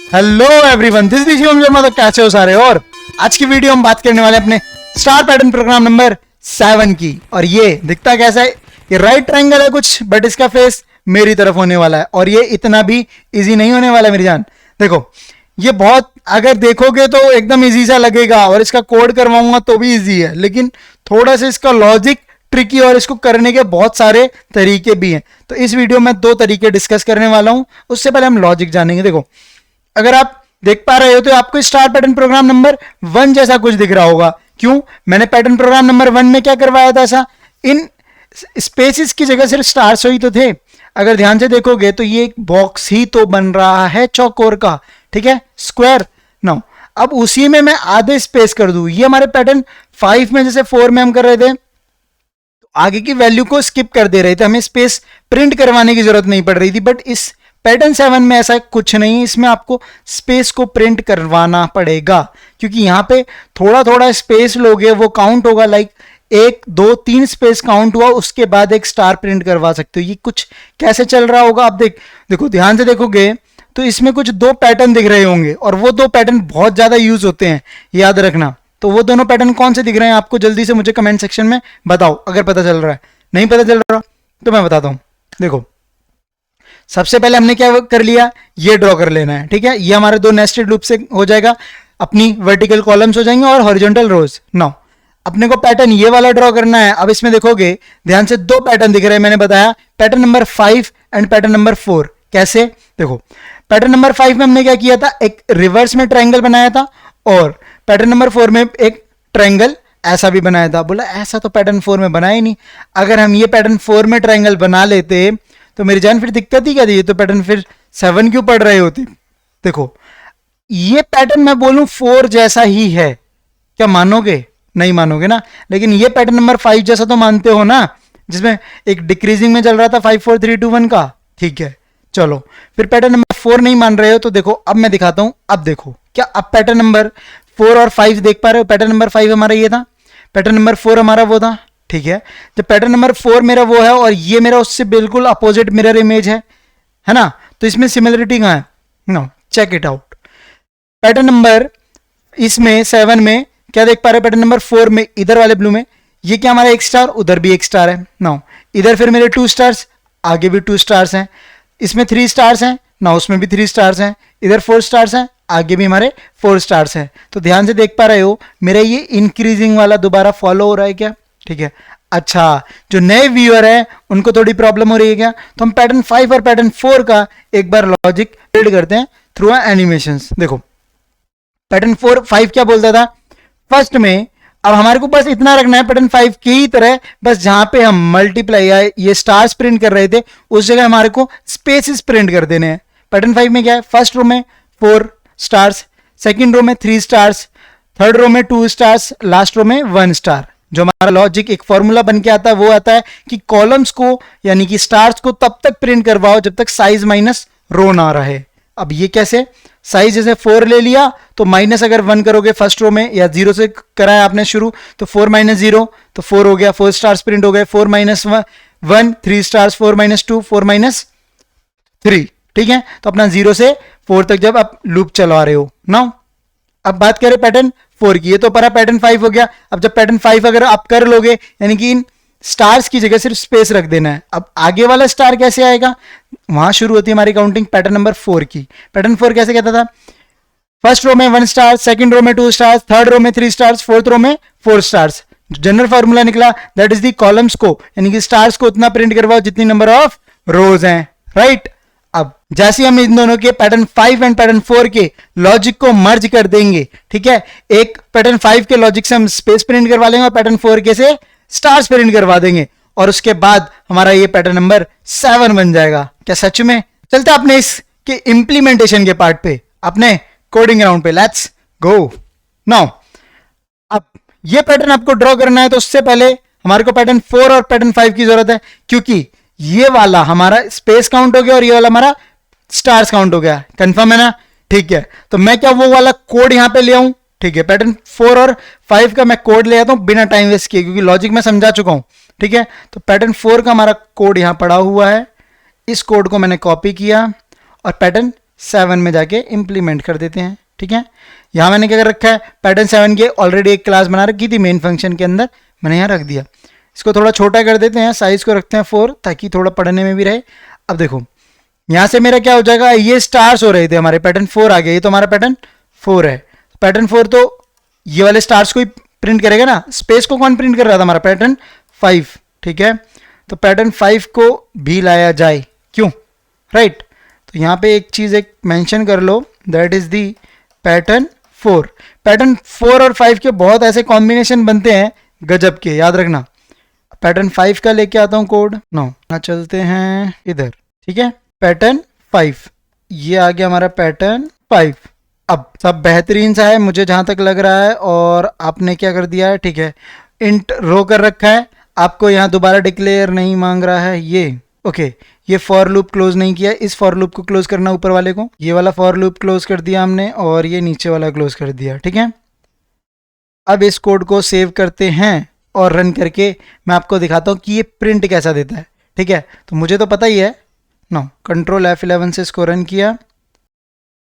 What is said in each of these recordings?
Hello everyone, this is Shivam Sharma. तो कैसे हो सारे? और आज की वीडियो हम बात करने वाले हैं अपने स्टार पैटर्न प्रोग्राम नंबर 7 की। और ये दिखता कैसा है? ये राइट ट्रायंगल है कुछ, बट इसका फेस मेरी तरफ होने वाला है और ये इतना भी इजी नहीं होने वाला मेरी जान। देखो, ये बहुत अगर देखोगे तो एकदम इजी सा लगेगा और इसका कोड करवाऊंगा तो भी इजी है, लेकिन थोड़ा सा इसका लॉजिक ट्रिकी और इसको करने के बहुत सारे तरीके भी हैं। तो इस वीडियो में 2 तरीके डिस्कस करने वाला हूं। उससे पहले हम लॉजिक जानेंगे। देखो, अगर आप देख पा रहे हो तो आपको स्टार पैटर्न प्रोग्राम नंबर 1 जैसा कुछ दिख रहा होगा। क्यों? मैंने पैटर्न प्रोग्राम नंबर 1 में क्या करवाया था? ऐसा इन स्पेसिस की जगह सिर्फ स्टार्स ही तो थे। अगर ध्यान से देखोगे तो ये एक बॉक्स ही तो बन रहा है चौकोर का, ठीक है, स्क्वायर। नाउ अब उसी में मैं आधे स्पेस कर दूं। ये हमारे पैटर्न 5 में जैसे 4 में हम कर रहे थे, तो आगे की वैल्यू को स्किप कर दे रहे थे, हमें स्पेस प्रिंट करवाने की जरूरत नहीं पड़ रही थी। बट इस पैटर्न 7 में ऐसा कुछ नहीं, इसमें आपको स्पेस को प्रिंट करवाना पड़ेगा, क्योंकि यहां पे थोड़ा थोड़ा स्पेस लोगे वो काउंट होगा। लाइक 1 2 3 स्पेस काउंट हुआ, उसके बाद एक स्टार प्रिंट करवा सकते हो। ये कुछ कैसे चल रहा होगा आप देखो ध्यान से देखोगे तो इसमें कुछ 2 पैटर्न दिख रहे होंगे और वो 2 पैटर्न बहुत ज्यादा यूज होते हैं, याद रखना। तो वो दोनों पैटर्न कौन से दिख रहे हैं आपको? जल्दी से मुझे कमेंट सेक्शन में बताओ अगर पता चल रहा है। नहीं पता चल रहा तो मैं बताता हूं। देखो, सबसे पहले हमने क्या कर लिया, ये ड्रॉ कर लेना है, ठीक है। ये हमारे 2 नेस्टेड लूप से हो जाएगा, अपनी वर्टिकल कॉलम्स हो जाएंगे और हॉरिजॉन्टल रोज। नाउ अपने को पैटर्न ये वाला ड्रॉ करना है। अब इसमें देखोगे ध्यान से 2 पैटर्न दिख रहे हैं, मैंने बताया, pattern number 5 and pattern number 4। कैसे? देखो, पैटर्न नंबर 5 में हमने क्या किया था, एक रिवर्स में ट्रायंगल बनाया था, और पैटर्न नंबर 4 में एक ट्रायंगल ऐसा भी बनाया था। बोला ऐसा तो पैटर्न 4 में बनाया ही नहीं। अगर हम ये पैटर्न 4 में ट्रायंगल बना लेते तो मेरी जान फिर दिक्कत ही क्या थी? ये तो पैटर्न फिर 7 क्यों पढ़ रहे होते? देखो, ये पैटर्न मैं बोलूं 4 जैसा ही है, क्या मानोगे? नहीं मानोगे ना। लेकिन ये पैटर्न नंबर 5 जैसा तो मानते हो ना, जिसमें एक डिक्रीजिंग में चल रहा था 5 4 3 2 1 का, ठीक है। चलो, फिर पैटर्न नंबर 4 नहीं मान रहे हो तो देखो अब मैं दिखाता हूं। अब देखो, क्या अब पैटर्न नंबर 4 और 5 देख पा रहे हो? पैटर्न नंबर 5 हमारा ये था, पैटर्न नंबर 4 हमारा वो था, ठीक है। जब पैटर्न नंबर 4 मेरा वो है और ये मेरा उससे बिल्कुल अपोजिट मिरर इमेज है ना, तो इसमें सिमिलरिटी कहां है? No, check it out. Pattern number इसमें 7 में क्या देख पा रहे हो? पैटर्न नंबर 4 में इधर वाले ब्लू में ये क्या हमारा 1 स्टार, उधर भी 1 स्टार है। नाउ इधर फिर मेरे 2 स्टार्स, आगे भी 2 स्टार्स हैं। इसमें 3 स्टार्स हैं ना, उसमें भी 3 स्टार्स हैं। इधर 4 स्टार्स हैं, आगे भी हमारे 4 स्टार्स हैं। तो ध्यान से देख पा रहे हो मेरा ये इंक्रीजिंग वाला दोबारा फॉलो हो रहा है क्या? ठीक है। अच्छा, जो नए व्यूअर है उनको थोड़ी प्रॉब्लम हो रही है क्या? तो हम पैटर्न 5 और पैटर्न 4 का एक बार लॉजिक बिल्ड करते हैं थ्रू एनिमेशंस। देखो, पैटर्न 5 क्या बोलता था फर्स्ट में? अब हमारे को बस इतना रखना है पैटर्न 5 की ही तरह, बस जहां पे हम मल्टीप्लाई या ये स्टार्स प्रिंट कर रहे थे उस जगह हमारे को स्पेसिस प्रिंट कर देने हैं। पैटर्न 5 में क्या है? फर्स्ट रो में 4 स्टार्स, सेकंड रो में 3 स्टार्स, थर्ड रो में 2 स्टार्स, लास्ट रो में 1 स्टार। जो हमारा लॉजिक एक फॉर्मूला बन के आता है वो आता है कि कॉलम्स को यानी कि स्टार्स को तब तक प्रिंट करवाओ जब तक साइज माइनस रो ना रहे। अब ये कैसे? साइज जैसे 4 ले लिया तो माइनस अगर 1 करोगे फर्स्ट रो में, या 0 से कराया आपने शुरू, तो 4 - 0 तो 4 हो गया, 4 स्टार्स प्रिंट हो गए। 4 - 1 3 स्टार्स, 4 - 2 4 - 3, ठीक है। तो अपना 0 से 4 तक जब आप लूप चला रहे हो ना। अब बात करें पैटर्न 4 की, ये तो परा पैटर्न 5 हो गया। अब जब पैटर्न 5 अगर आप कर लोगे, यानी कि इन स्टार्स की जगह सिर्फ स्पेस रख देना है। अब आगे वाला स्टार कैसे आएगा? वहां शुरू होती है हमारी काउंटिंग पैटर्न नंबर 4 की। पैटर्न 4 कैसे कहता था? फर्स्ट रो में 1 स्टार, सेकंड रो में 2 स्टार्स, थर्ड रो में 3 स्टार्स, फोर्थ रो में 4 स्टार्स। जनरल फॉर्मूला निकला, दैट इज दी कॉलम्स को यानी कि स्टार्स को उतना प्रिंट करवाओ जितनी नंबर ऑफ रोज हैं, राइट। अब जैसे हम इन दोनों के पैटर्न 5 एंड पैटर्न 4 के लॉजिक को मर्ज कर देंगे, ठीक है। एक पैटर्न 5 के लॉजिक से हम स्पेस प्रिंट करवा लेंगे और पैटर्न 4 के से स्टार्स प्रिंट करवा देंगे, और उसके बाद हमारा ये पैटर्न नंबर 7 बन जाएगा। क्या सच में? चलते अपने इसके इंप्लीमेंटेशन के पार्ट पे, अपने कोडिंग ग्राउंड पे, लेट्स गो नाउ। अब ये पैटर्न आपको ड्रॉ करना है तो उससे पहले हमारे को पैटर्न 4 और पैटर्न 5 की जरूरत है, क्योंकि ये वाला हमारा स्पेस काउंट हो गया और ये वाला हमारा स्टार्स काउंट हो गया। कंफर्म है ना? ठीक है। तो मैं क्या वो वाला कोड यहां पे ले आऊं? ठीक है, पैटर्न 4 और 5 का मैं कोड ले आता हूं बिना टाइम वेस्ट किए, क्योंकि लॉजिक मैं समझा चुका हूं, ठीक है। तो पैटर्न 4 का हमारा कोड यहां पड़ा हुआ है, इस कोड को मैंने कॉपी किया और पैटर्न 7 में जाके इम्प्लीमेंट कर देते हैं। ठीक है, यहाँ मैंने क्या कर रखा है, पैटर्न 7 के ऑलरेडी एक क्लास बना रखी थी मेन फंक्शन के अंदर, मैंने यहाँ रख दिया। इसको थोड़ा छोटा कर देते हैं, साइज को रखते हैं 4 ताकि थोड़ा पढ़ने में भी रहे। अब देखो यहाँ से मेरा क्या हो जाएगा, ये स्टार्स हो रहे थे हमारे, पैटर्न 4 आ गया, ये तो हमारा पैटर्न 4 है। पैटर्न 4 तो ये वाले स्टार्स को ही प्रिंट करेगा ना, स्पेस को कौन प्रिंट कर रहा था, हमारा पैटर्न 5। ठीक है, तो पैटर्न 5 को भी लाया जाए, क्यों, राइट। तो यहाँ पे एक चीज़ एक मेंशन कर लो, that is the pattern 4। Pattern 4 और 5 के बहुत ऐसे कॉम्बिनेशन बनते हैं गजब के, याद रखना। पैटर्न 5 का लेके आता हूँ कोड, नो चलते हैं इधर। ठीक है, पैटर्न 5, ये आ गया हमारा पैटर्न 5। अब सब बेहतरीन सा है मुझे जहां तक लग रहा है, और आपने क्या कर दिया है, ठीक है, इंट रो कर रखा है, आपको यहाँ दोबारा डिक्लेयर नहीं मांग रहा है ये, ओके। ये फॉर लूप क्लोज नहीं किया, इस फॉर लूप को क्लोज करना ऊपर वाले को, ये वाला फॉर लूप क्लोज कर दिया हमने, और ये नीचे वाला क्लोज कर दिया। ठीक है, अब इस कोड को सेव करते हैं और रन करके मैं आपको दिखाता हूँ कि ये प्रिंट कैसा देता है। ठीक है, तो मुझे तो पता ही है, नो कंट्रोल F11 से इसको रन किया,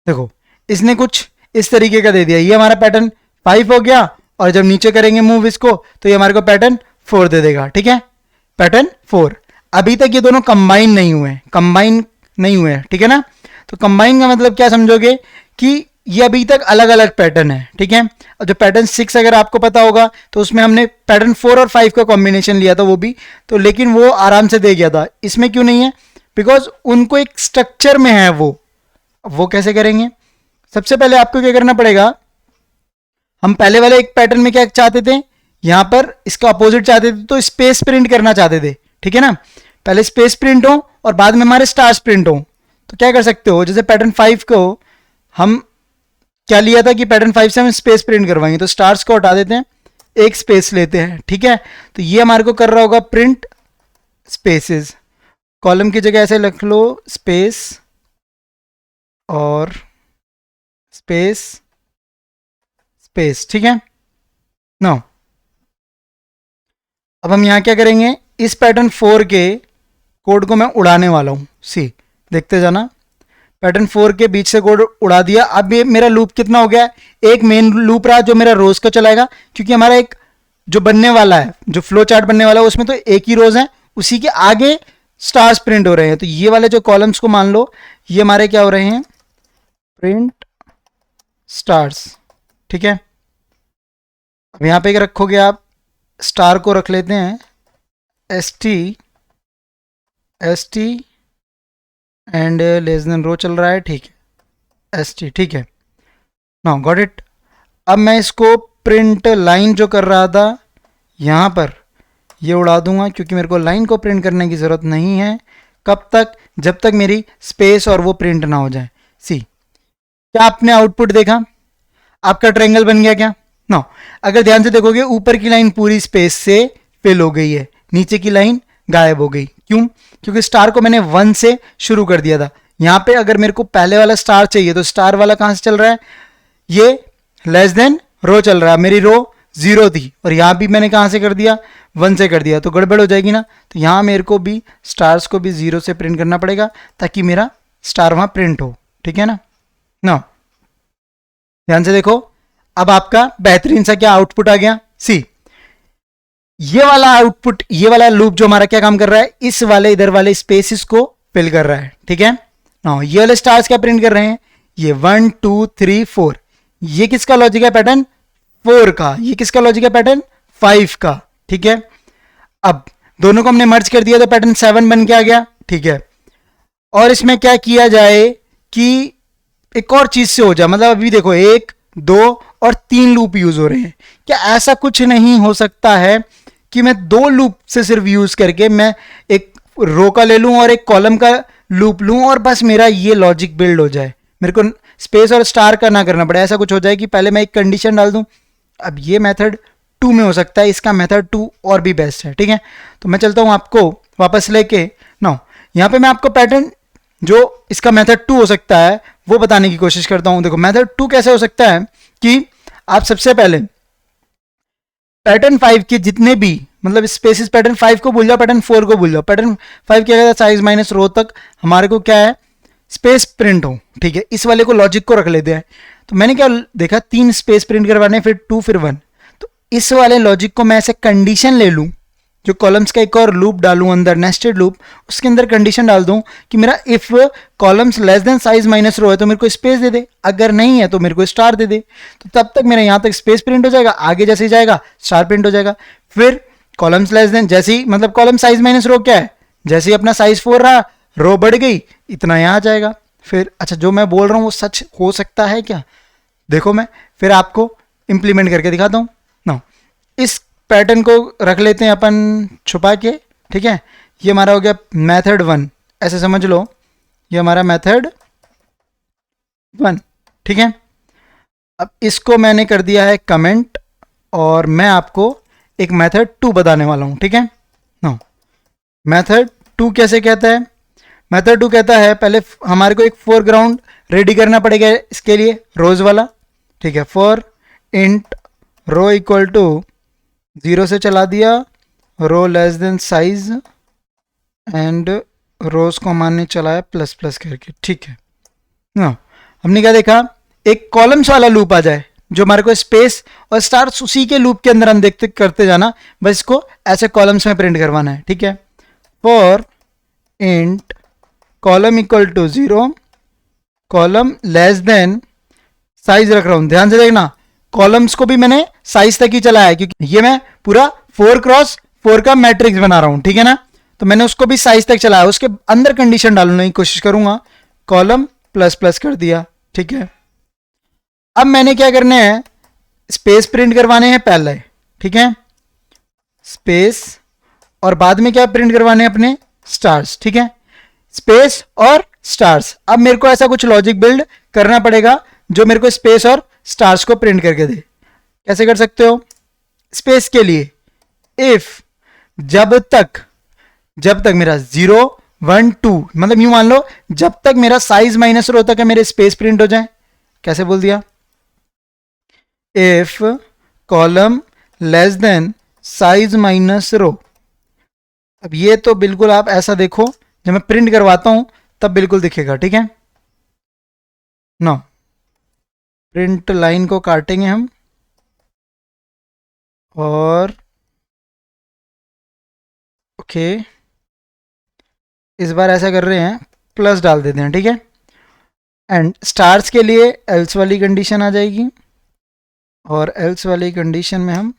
देखो इसने कुछ इस तरीके का दे दिया, ये हमारा पैटर्न 5 हो गया, और जब नीचे करेंगे मूव इसको तो ये हमारे को पैटर्न 4 दे देगा। ठीक है, पैटर्न 4। अभी तक ये दोनों कंबाइन नहीं हुए हैं, ठीक है ना। तो कंबाइन का मतलब क्या समझोगे कि ये अभी तक अलग अलग पैटर्न है। ठीक है, और जो पैटर्न 6 अगर आपको पता होगा तो उसमें हमने पैटर्न 4 और 5 का कॉम्बिनेशन लिया था वो भी, तो लेकिन वो आराम से दे गया था, इसमें क्यों नहीं है, बिकॉज उनको एक स्ट्रक्चर में है वो कैसे करेंगे। सबसे पहले आपको क्या करना पड़ेगा, हम पहले वाले एक पैटर्न में क्या चाहते थे, यहां पर इसका अपोजिट चाहते थे, तो स्पेस प्रिंट करना चाहते थे। ठीक है ना, पहले स्पेस प्रिंट हो और बाद में हमारे स्टार्स प्रिंट हो। तो क्या कर सकते हो, जैसे पैटर्न 5 को हम क्या लिया था कि पैटर्न 5 से हम स्पेस प्रिंट करवाएंगे, तो स्टार्स को हटा देते हैं, एक स्पेस लेते हैं। ठीक है, तो ये हमारे को कर रहा होगा प्रिंट स्पेसेस, कॉलम की जगह ऐसे लिख लो स्पेस और स्पेस स्पेस। ठीक है, नो अब हम यहां क्या करेंगे, इस पैटर्न 4 के कोड को मैं उड़ाने वाला हूं, सी देखते जाना। पैटर्न 4 के बीच से कोड उड़ा दिया। अब ये मेरा लूप कितना हो गया, एक मेन लूप रहा जो मेरा रोज का चलाएगा, क्योंकि हमारा एक जो बनने वाला है, जो फ्लो चार्ट बनने वाला है उसमें तो एक ही रोज है, उसी के आगे स्टार्स प्रिंट हो रहे हैं। तो ये वाले जो कॉलम्स को मान लो ये हमारे क्या हो रहे हैं, प्रिंट स्टार्स। ठीक है, अब यहां पे रखोगे आप, स्टार को रख लेते हैं st एंड लेस देन रो चल रहा है। ठीक है, st, ठीक है, नाउ गॉट इट। अब मैं इसको प्रिंट लाइन जो कर रहा था यहाँ पर ये उड़ा दूंगा, क्योंकि मेरे को लाइन को प्रिंट करने की ज़रूरत नहीं है। कब तक, जब तक मेरी स्पेस और वो प्रिंट ना हो जाए। सी, क्या आपने आउटपुट देखा, आपका ट्रायंगल बन गया क्या, नो। अगर ध्यान से देखोगे ऊपर की लाइन पूरी स्पेस से फिल हो गई है, नीचे की लाइन गायब हो गई। क्यों, क्योंकि स्टार को मैंने 1 से शुरू कर दिया था। यहाँ पे अगर मेरे को पहले वाला स्टार चाहिए तो स्टार वाला कहाँ से चल रहा है, ये लेस देन रो चल रहा है, मेरी रो 0 थी, और यहाँ भी मैंने कहाँ से कर दिया, 1 से कर दिया, तो गड़बड़ हो जाएगी ना। तो यहाँ मेरे को भी स्टार्स को भी 0 से प्रिंट करना पड़ेगा ताकि मेरा स्टार वहाँ प्रिंट हो। ठीक है ना, नो ध्यान से देखो, अब आपका बेहतरीन सा क्या आउटपुट आ गया। सी, ये वाला आउटपुट, ये वाला लूप जो हमारा क्या काम कर रहा है, इस वाले इधर वाले स्पेसिस को फिल कर रहा है। ठीक है, नाउ ये वाले स्टार्स क्या प्रिंट कर रहे हैं, ये 1 2 3 4, ये किसका लॉजिक है, पैटर्न 4 का, ये किसका लॉजिक है, पैटर्न 5 का। ठीक है, अब दोनों को हमने मर्ज कर दिया तो पैटर्न 7 बन के आ गया। ठीक है, और इसमें क्या किया जाए कि एक और चीज से हो जाए, मतलब अभी देखो 1 2 और 3 लूप यूज हो रहे हैं। क्या ऐसा कुछ नहीं हो सकता है कि मैं 2 लूप से सिर्फ यूज करके मैं एक रो का ले लूं और एक कॉलम का लूप लूं और बस मेरा ये लॉजिक बिल्ड हो जाए, मेरे को स्पेस और स्टार का ना करना पड़े। ऐसा कुछ हो जाए कि पहले मैं एक कंडीशन डाल दूं। अब ये मेथड 2 में हो सकता है, इसका मेथड 2 और भी बेस्ट है। ठीक है, तो मैं चलता हूं आपको वापस लेके ना, यहाँ पे मैं आपको पैटर्न जो इसका मेथड 2 हो सकता है वो बताने की कोशिश करता हूं। देखो मेथड 2 कैसे हो सकता है कि आप सबसे पहले पैटर्न 5 के जितने भी मतलब स्पेसिस, पैटर्न 5 को भूल जाओ, पैटर्न 4 को भूल जाओ, पैटर्न 5 क्या कहता है साइज माइनस रो तक हमारे को क्या है स्पेस प्रिंट हो, ठीक है, इस वाले को लॉजिक को रख लेते हैं। तो मैंने क्या देखा, 3 स्पेस प्रिंट करवाने, फिर 2 फिर 1। तो इस वाले लॉजिक को मैं ऐसे कंडीशन ले लूँ, जो कॉलम्स का एक और लूप डालूं अंदर, नेस्टेड लूप, उसके अंदर कंडीशन डाल दूं कि मेरा if columns less than size minus rho है तो मेरे को स्पेस दे दे, अगर नहीं है तो मेरे को स्टार दे दे। तो तब तक मेरा यहाँ तक स्पेस प्रिंट हो जाएगा, आगे जैसे ही जाएगा स्टार प्रिंट हो जाएगा। फिर कॉलम्स लेस देन, जैसे ही मतलब कॉलम साइज माइनस रो क्या है, जैसे ही अपना साइज 4 रहा, रो बढ़ गई, इतना यहाँ आ जाएगा। फिर अच्छा, जो मैं बोल रहा हूँ वो सच हो सकता है क्या, देखो मैं फिर आपको इंप्लीमेंट करके दिखाता हूँ ना। इस पैटर्न को रख लेते हैं अपन छुपा के, ठीक है। ये हमारा हो गया मेथड 1, ऐसे समझ लो, ये हमारा मेथड 1, ठीक है। अब इसको मैंने कर दिया है कमेंट, और मैं आपको एक मेथड 2 बताने वाला हूं, ठीक है ना। मेथड 2 कैसे कहता है, मेथड 2 कहता है पहले हमारे को एक फोरग्राउंड रेडी करना पड़ेगा इसके लिए, रोज वाला, ठीक है। For int row equal to 0 से चला दिया, row less than size, and rows को हमारे चलाया प्लस प्लस करके, ठीक है ना। हमने क्या देखा, एक कॉलम्स वाला लूप आ जाए जो हमारे को स्पेस और स्टार्स उसी के लूप के अंदर हम देखते करते जाना, बस इसको ऐसे कॉलम्स में प्रिंट करवाना है, ठीक है। For int column equal to 0, column less than size रख रहा हूं, ध्यान से देखना, कॉलम्स को भी मैंने साइज तक ही चलाया है क्योंकि ये मैं पूरा 4x4 का मैट्रिक्स बना रहा हूं, ठीक है ना। तो मैंने उसको भी साइज तक चलाया, उसके अंदर कंडीशन डालने की कोशिश करूंगा, कॉलम प्लस प्लस कर दिया, ठीक है। अब मैंने क्या करना है, स्पेस प्रिंट करवाने हैं पहले, ठीक है, स्पेस, और बाद में क्या प्रिंट करवाने हैं अपने स्टार्स, ठीक है, स्पेस और स्टार्स। अब मेरे को ऐसा कुछ लॉजिक बिल्ड करना पड़ेगा जो मेरे को स्पेस और स्टार्स को प्रिंट करके दे। कैसे कर सकते हो, स्पेस के लिए इफ जब तक मेरा 0 1 2, मतलब यूं मान लो जब तक मेरा साइज माइनस रो तक है मेरे स्पेस प्रिंट हो जाए। कैसे बोल दिया, if column less than size minus rho. अब ये तो बिल्कुल आप ऐसा देखो, जब मैं प्रिंट करवाता हूं तब बिल्कुल दिखेगा, ठीक है ना। प्रिंट लाइन को काटेंगे हम, और ओके, इस बार ऐसा कर रहे हैं, प्लस डाल देते हैं, ठीक है। एंड स्टार्स के लिए एल्स वाली कंडीशन आ जाएगी, और एल्स वाली कंडीशन में हम,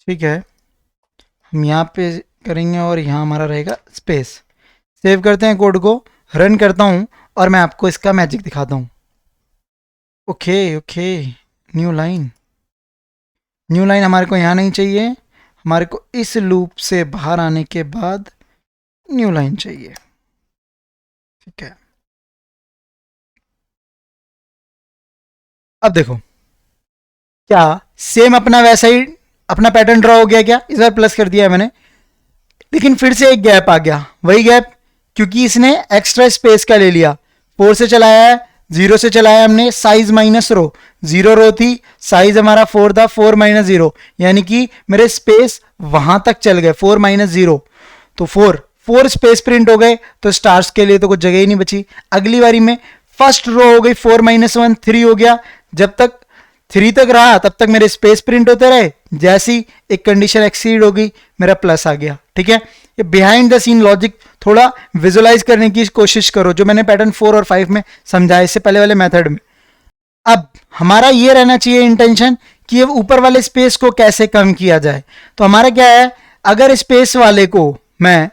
ठीक है, हम यहाँ पे करेंगे और यहाँ हमारा रहेगा स्पेस। सेव करते हैं कोड को, रन करता हूँ और मैं आपको इसका मैजिक दिखाता हूँ। ओके ओके, न्यू लाइन हमारे को यहाँ नहीं चाहिए, हमारे को इस लूप से बाहर आने के बाद न्यू लाइन चाहिए, ठीक है। अब देखो क्या सेम अपना वैसा ही अपना पैटर्न ड्रॉ हो गया क्या, इस बार प्लस कर दिया है मैंने, लेकिन फिर से एक गैप आ गया, वही गैप क्योंकि इसने एक्स्ट्रा स्पेस का ले लिया, 4 से चलाया है, 0 से चलाया हमने, साइज माइनस रो, 0 रो थी, साइज हमारा 4 था, 4 माइनस 0, यानी कि मेरे स्पेस वहां तक चल गए, 4 माइनस 0, तो 4 स्पेस प्रिंट हो गए, तो स्टार्स के लिए तो कुछ जगह ही नहीं बची। अगली बारी में फर्स्ट रो हो गई 4 माइनस 1 3 हो गया, जब तक 3 तक रहा तब तक मेरे स्पेस प्रिंट होते रहे, जैसी एक कंडीशन एक्सीड हो गई मेरा प्लस आ गया, ठीक है। ये बिहाइंड द सीन लॉजिक थोड़ा विजुअलाइज करने की कोशिश करो, जो मैंने पैटर्न 4 और 5 में समझाया इससे पहले वाले मेथड में। अब हमारा ये रहना चाहिए इंटेंशन कि ये ऊपर वाले स्पेस को कैसे कम किया जाए। तो हमारा क्या है, अगर स्पेस वाले को मैं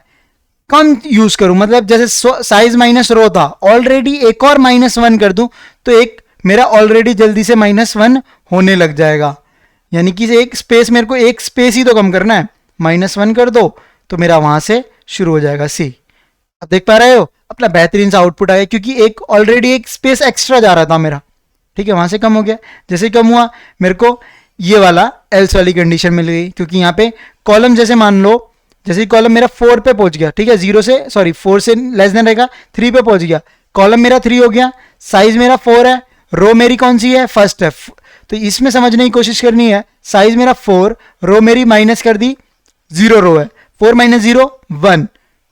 कम यूज करूं, मतलब जैसे साइज माइनस रो था, ऑलरेडी एक और -1 कर दूं तो एक मेरा ऑलरेडी जल्दी से -1 होने लग जाएगा, यानी कि एक स्पेस, मेरे को एक स्पेस ही तो कम करना है, -1 कर दो तो मेरा वहां से शुरू हो जाएगा सी। अब देख पा रहे हो अपना बेहतरीन सा आउटपुट आया, क्योंकि एक ऑलरेडी एक स्पेस एक्स्ट्रा जा रहा था मेरा, ठीक है, वहां से कम हो गया। जैसे ही कम हुआ मेरे को ये वाला एल्स वाली कंडीशन मिल गई, क्योंकि यहाँ पे कॉलम जैसे मान लो, जैसे कॉलम मेरा 4 पे पहुंच गया, ठीक है, 4 से लेस देन रहेगा, 3 पे पहुंच गया, कॉलम मेरा 3 हो गया, साइज मेरा 4 है, रो मेरी कौन सी है, फर्स्ट है, तो इसमें समझने की कोशिश करनी है, साइज मेरा 4, रो मेरी माइनस कर दी, 0 रो है, 4 माइनस 0 1,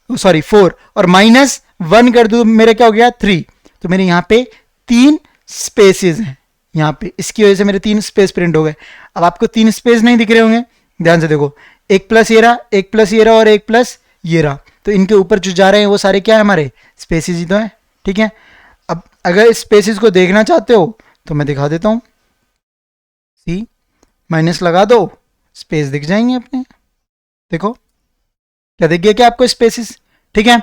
सॉरी 4, और माइनस 1 कर दूं मेरे क्या हो गया 3, तो मेरे यहाँ पे 3 स्पेसेस हैं यहाँ पे, इसकी वजह से मेरे 3 स्पेस प्रिंट हो गए। अब आपको 3 स्पेस नहीं दिख रहे होंगे, ध्यान से देखो, एक प्लस ये रहा, एक प्लस ये रहा और एक प्लस ये रहा, तो इनके ऊपर जो जा रहे हैं वो सारे क्या है हमारे स्पेसेस ही तो है, ठीक है। अब अगर इस स्पेसेस को देखना चाहते हो तो मैं दिखा देता हूं, सी माइनस लगा दो, स्पेस दिख जाएंगे अपने, देखो क्या दिख गया क्या आपको स्पेसेस, ठीक है।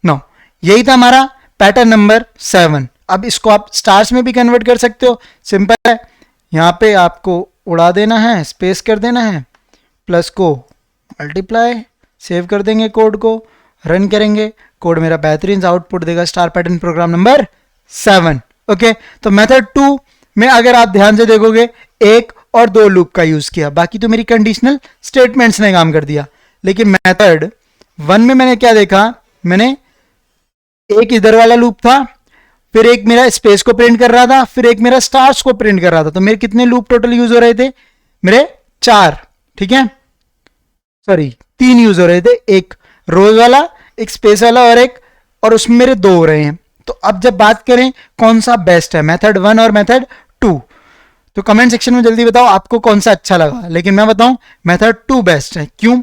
नो, यही था हमारा पैटर्न नंबर 7। अब इसको आप स्टार्स में भी कन्वर्ट कर सकते हो, सिंपल है, यहाँ पे आपको उड़ा देना है, स्पेस कर देना है, प्लस को मल्टीप्लाई, सेव कर देंगे कोड को, रन करेंगे, कोड मेरा बेहतरीन आउटपुट देगा star pattern program number 7। Okay, तो मेथड 2 में अगर आप ध्यान से देखोगे 1 और 2 लूप का यूज किया, बाकी तो मेरी कंडीशनल स्टेटमेंट्स ने काम कर दिया। लेकिन मेथड 1 में मैंने क्या देखा, मैंने एक इधर वाला लूप था, फिर एक मेरा स्पेस को प्रिंट कर रहा था, फिर एक मेरा स्टार्स को प्रिंट कर रहा था, तो मेरे कितने लूप टोटल यूज हो रहे थे, मेरे 4, ठीक है, सॉरी 3 यूज हो रहे थे, एक रोज वाला, एक स्पेस वाला और उसमें मेरे 2 हो रहे हैं। तो अब जब बात करें कौन सा बेस्ट है, मेथड 1 और मेथड 2, तो कमेंट सेक्शन में जल्दी बताओ आपको कौन सा अच्छा लगा। लेकिन मैं बताऊं मेथड 2 बेस्ट है, क्यों,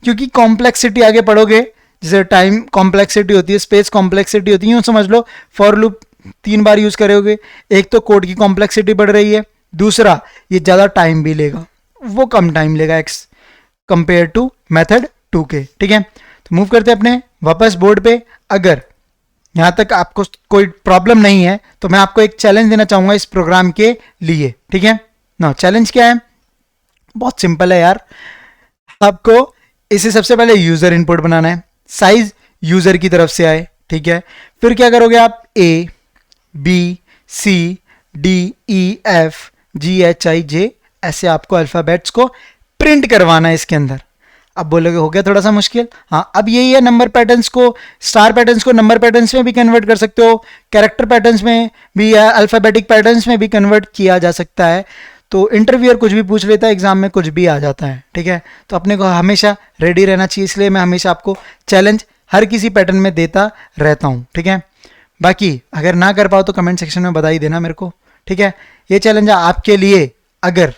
क्योंकि कॉम्प्लेक्सिटी आगे पढ़ोगे, जैसे टाइम कॉम्प्लेक्सिटी होती है, स्पेस कॉम्प्लेक्सिटी होती है, यूं समझ लो फॉर लूप 3 बार यूज करोगे, एक तो कोड की कॉम्प्लेक्सिटी बढ़ रही है, दूसरा ये ज़्यादा टाइम भी लेगा, वो कम टाइम लेगा एक्स कंपेयर टू मेथड 2 के, ठीक है। तो मूव करते हैं अपने वापस बोर्ड पे। अगर यहाँ तक आपको कोई प्रॉब्लम नहीं है तो मैं आपको एक चैलेंज देना चाहूंगा इस प्रोग्राम के लिए, ठीक है ना। चैलेंज क्या है, बहुत सिंपल है यार, आपको इसे सबसे पहले यूजर इनपुट बनाना है, साइज यूजर की तरफ से आए, ठीक है। फिर क्या करोगे आप, A B C D E F G H I J, ऐसे आपको अल्फाबेट्स को प्रिंट करवाना है इसके अंदर। अब बोलोगे हो गया थोड़ा सा मुश्किल, हाँ अब यही है, नंबर पैटर्न्स को, स्टार पैटर्न्स को नंबर पैटर्न्स में भी कन्वर्ट कर सकते हो, कैरेक्टर पैटर्न्स में भी, अल्फाबेटिक पैटर्न्स में भी कन्वर्ट किया जा सकता है। तो इंटरव्यूअर कुछ भी पूछ लेता है, एग्जाम में कुछ भी आ जाता है, ठीक है। तो अपने को हमेशा रेडी रहना चाहिए, इसलिए मैं हमेशा आपको चैलेंज हर किसी पैटर्न में देता रहता हूँ, ठीक है। बाकी अगर ना कर पाओ तो कमेंट सेक्शन में बता ही देना मेरे को, ठीक है। ये चैलेंज आपके लिए, अगर